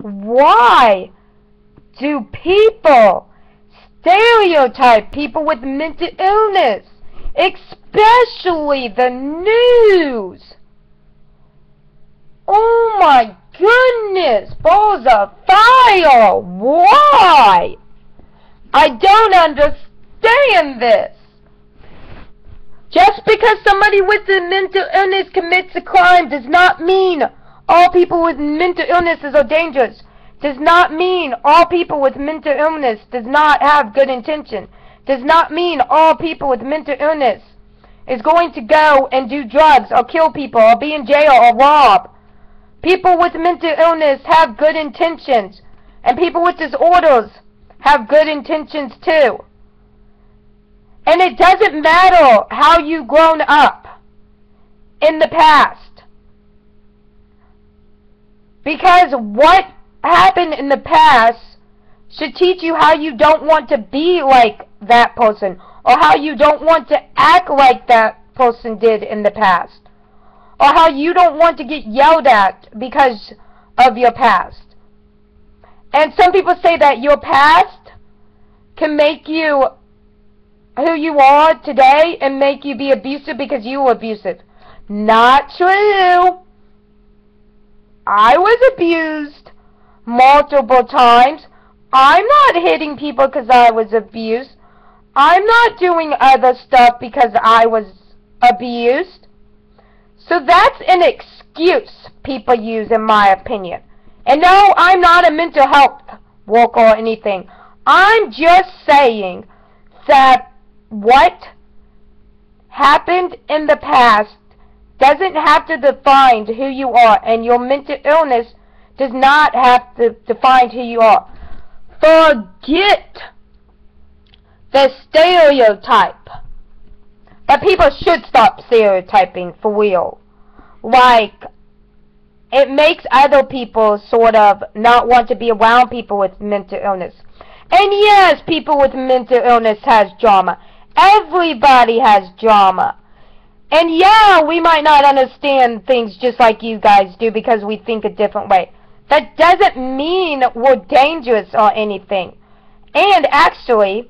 Why do people stereotype people with mental illness? Especially the news. Oh my goodness, balls of fire. Why? I don't understand this. Just because somebody with a mental illness commits a crime does not mean all people with mental illnesses are dangerous. Does not mean all people with mental illness does not have good intention. Does not mean all people with mental illness is going to go and do drugs or kill people or be in jail or rob. People with mental illness have good intentions, and people with disorders have good intentions too. And it doesn't matter how you've grown up in the past, because what happened in the past should teach you how you don't want to be like that person, or how you don't want to act like that person did in the past, or how you don't want to get yelled at because of your past. And some people say that your past can make you who you are today and make you be abusive because you were abusive. Not true. I was abused multiple times. I'm not hitting people because I was abused. I'm not doing other stuff because I was abused. So that's an excuse people use, in my opinion. And no, I'm not a mental health worker or anything. I'm just saying that what happened in the past doesn't have to define who you are, and your mental illness does not have to define who you are. Forget the stereotype. But people should stop stereotyping for real. Like, it makes other people sort of not want to be around people with mental illness. And yes, people with mental illness has drama. Everybody has drama. And yeah, we might not understand things just like you guys do because we think a different way. That doesn't mean we're dangerous or anything. And actually,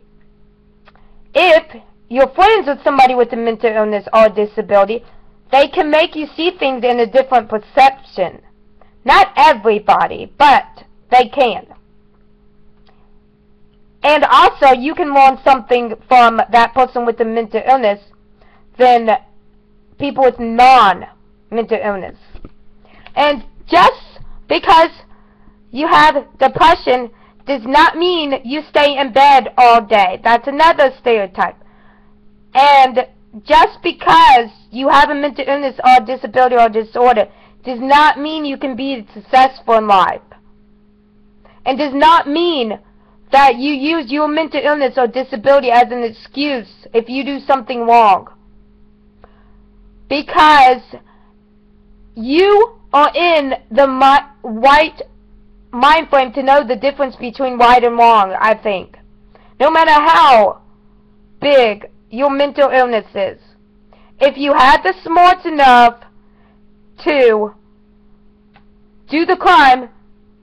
if you're friends with somebody with a mental illness or disability, they can make you see things in a different perception. Not everybody, but they can. And also, you can learn something from that person with a mental illness than people with non-mental illness. And just because you have depression does not mean you stay in bed all day. That's another stereotype. And just because you have a mental illness or disability or disorder does not mean you can be successful in life. And does not mean that you use your mental illness or disability as an excuse if you do something wrong. Because you are in the right mind frame to know the difference between right and wrong, I think. No matter how big your mental illness is. If you had the smarts enough to do the crime,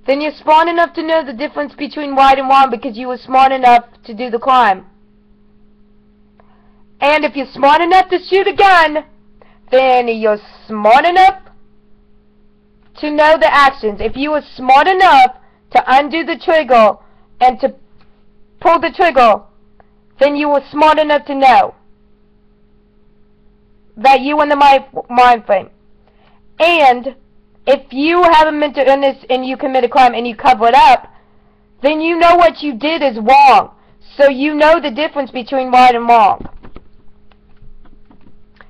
then you're smart enough to know the difference between right and wrong because you were smart enough to do the crime. And if you're smart enough to shoot a gun, then you're smart enough to know the actions. If you were smart enough to undo the trigger and to pull the trigger, then you were smart enough to know that you were in the mind frame. And if you have a mental illness and you commit a crime and you cover it up, then you know what you did is wrong. So you know the difference between right and wrong.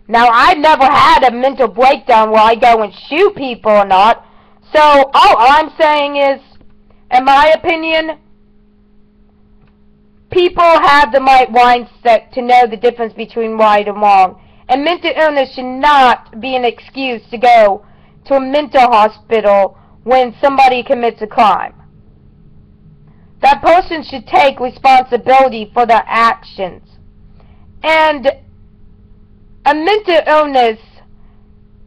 Now, I've never had a mental breakdown where I go and shoot people or not. So, all I'm saying is, in my opinion, people have the right mindset to know the difference between right and wrong. And mental illness should not be an excuse to go to a mental hospital when somebody commits a crime. That person should take responsibility for their actions. And a mental illness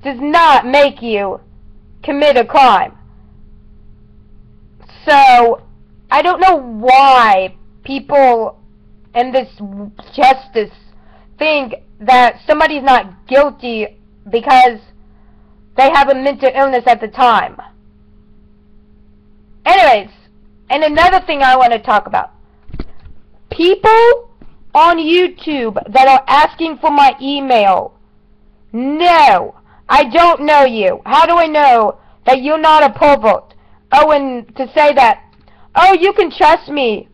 does not make you commit a crime. So, I don't know why people in this justice think that somebody's not guilty because they have a mental illness at the time. Anyways, and another thing I want to talk about. People on YouTube that are asking for my email. No, I don't know you. How do I know that you're not a pervert? Oh, and to say that, oh, you can trust me.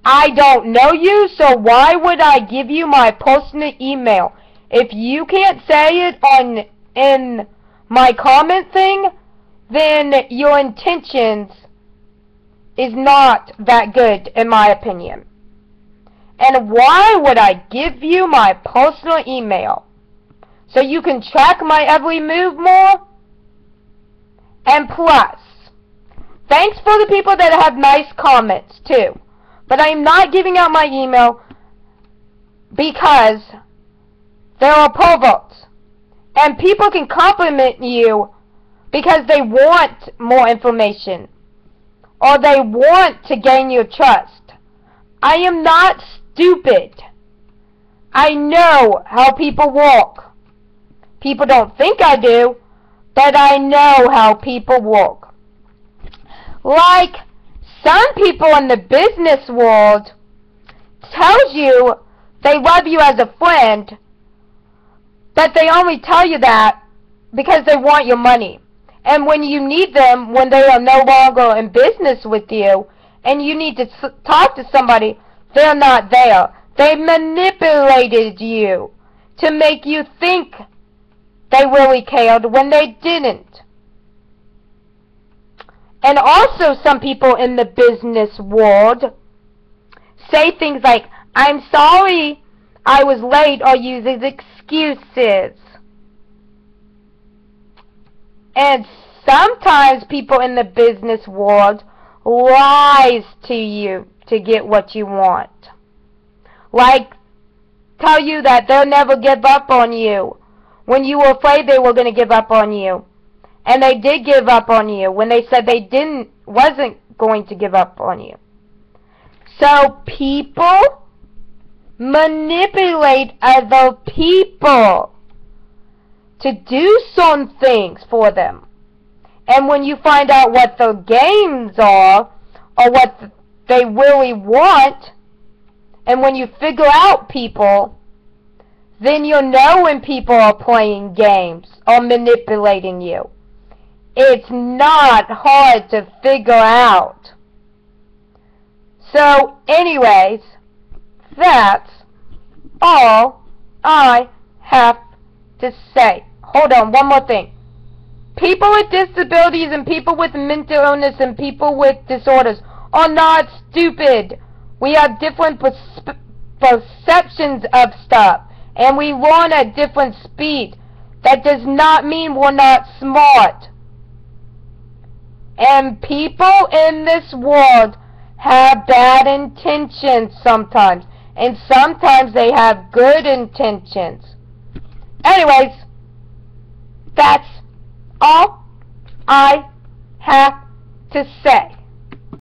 I don't know you, so why would I give you my personal email? If you can't say it in my comment thing, then your intentions is not that good, in my opinion. And why would I give you my personal email? So you can track my every move more? And plus, thanks for the people that have nice comments too. But I'm not giving out my email because there are perverts. And people can compliment you because they want more information. Or they want to gain your trust. I am not stupid. I know how people work. People don't think I do, but I know how people work. Like some people in the business world tells you they love you as a friend, but they only tell you that because they want your money. And when you need them, when they are no longer in business with you, and you need to talk to somebody, they're not there. They manipulated you to make you think they really cared when they didn't. And also some people in the business world say things like, I'm sorry I was late, or uses excuses. And sometimes people in the business world lies to you to get what you want. Like, tell you that they'll never give up on you when you were afraid they were going to give up on you. And they did give up on you when they said they wasn't going to give up on you. So people manipulate other people to do some things for them. And when you find out what their games are, or what they really want, and when you figure out people, then you'll know when people are playing games or manipulating you. It's not hard to figure out. So, anyways, that's all I have to say. Hold on, one more thing. People with disabilities and people with mental illness and people with disorders are not stupid. We have different perceptions of stuff, and we learn at different speed. That does not mean we're not smart. And people in this world have bad intentions sometimes, and sometimes they have good intentions. Anyways, that's all I have to say.